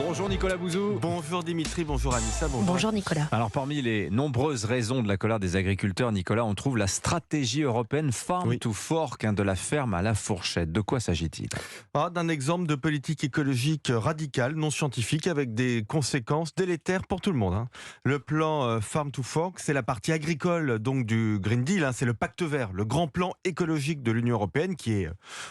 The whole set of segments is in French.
Bonjour Nicolas Bouzou. Bonjour Dimitri, bonjour Anissa, Bonjour Nicolas. Alors parmi les nombreuses raisons de la colère des agriculteurs, Nicolas, on trouve la stratégie européenne Farm to Fork, de la ferme à la fourchette. De quoi s'agit-il ? D'un exemple de politique écologique radicale, non scientifique, avec des conséquences délétères pour tout le monde. Le plan Farm to Fork, c'est la partie agricole donc du Green Deal, c'est le pacte vert, le grand plan écologique de l'Union européenne qui est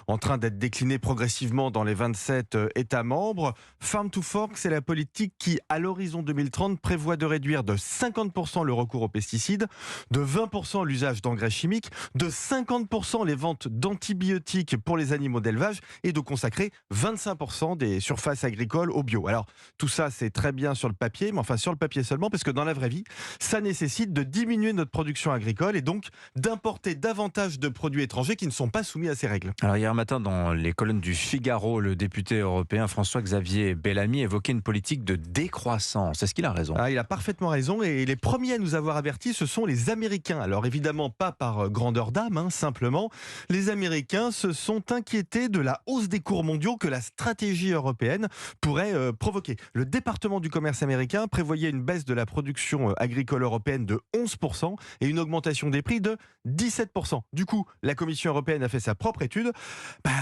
en train d'être décliné progressivement dans les 27 États membres. Farm to Fork, c'est la politique qui, à l'horizon 2030, prévoit de réduire de 50% le recours aux pesticides, de 20% l'usage d'engrais chimiques, de 50% les ventes d'antibiotiques pour les animaux d'élevage et de consacrer 25% des surfaces agricoles au bio. Alors, tout ça, c'est très bien sur le papier, mais enfin sur le papier seulement, parce que dans la vraie vie, ça nécessite de diminuer notre production agricole et donc d'importer davantage de produits étrangers qui ne sont pas soumis à ces règles. Alors hier matin, dans les colonnes du Figaro, le député européen François-Xavier Bellamy évoquait une politique de décroissance. Est-ce qu'il a raison ? Il a parfaitement raison et les premiers à nous avoir avertis, ce sont les Américains. Alors évidemment pas par grandeur d'âme, simplement. Les Américains se sont inquiétés de la hausse des cours mondiaux que la stratégie européenne pourrait provoquer. Le département du commerce américain prévoyait une baisse de la production agricole européenne de 11% et une augmentation des prix de 17%. Du coup, la Commission européenne a fait sa propre étude.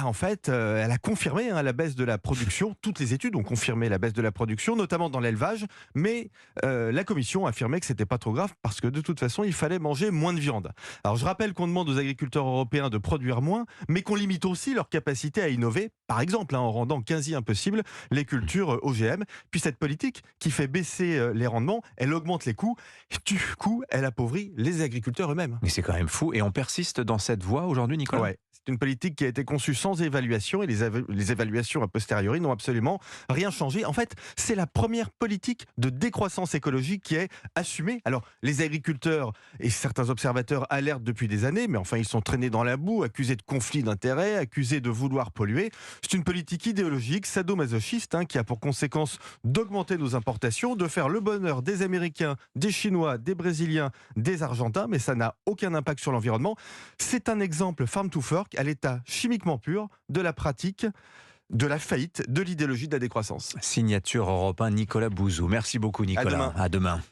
En fait, elle a confirmé la baisse de la production. Toutes les études ont confirmé la baisse de la production, notamment dans l'élevage, mais la Commission a affirmé que c'était pas trop grave parce que de toute façon, il fallait manger moins de viande. Alors je rappelle qu'on demande aux agriculteurs européens de produire moins, mais qu'on limite aussi leur capacité à innover, par exemple en rendant quasi impossible les cultures OGM. Puis cette politique qui fait baisser les rendements, elle augmente les coûts, et du coup, elle appauvrit les agriculteurs eux-mêmes. Mais c'est quand même fou, et on persiste dans cette voie aujourd'hui, Nicolas ? Ouais. C'est une politique qui a été conçue sans évaluation et les évaluations a posteriori n'ont absolument rien changé. En fait, c'est la première politique de décroissance écologique qui est assumée. Alors, les agriculteurs et certains observateurs alertent depuis des années, mais enfin, ils sont traînés dans la boue, accusés de conflits d'intérêts, accusés de vouloir polluer. C'est une politique idéologique, sadomasochiste, qui a pour conséquence d'augmenter nos importations, de faire le bonheur des Américains, des Chinois, des Brésiliens, des Argentins, mais ça n'a aucun impact sur l'environnement. C'est un exemple Farm to Fork à l'état chimiquement pur de la pratique de la faillite de l'idéologie de la décroissance. Signature Europe 1, Nicolas Bouzou. Merci beaucoup Nicolas. À demain. À demain.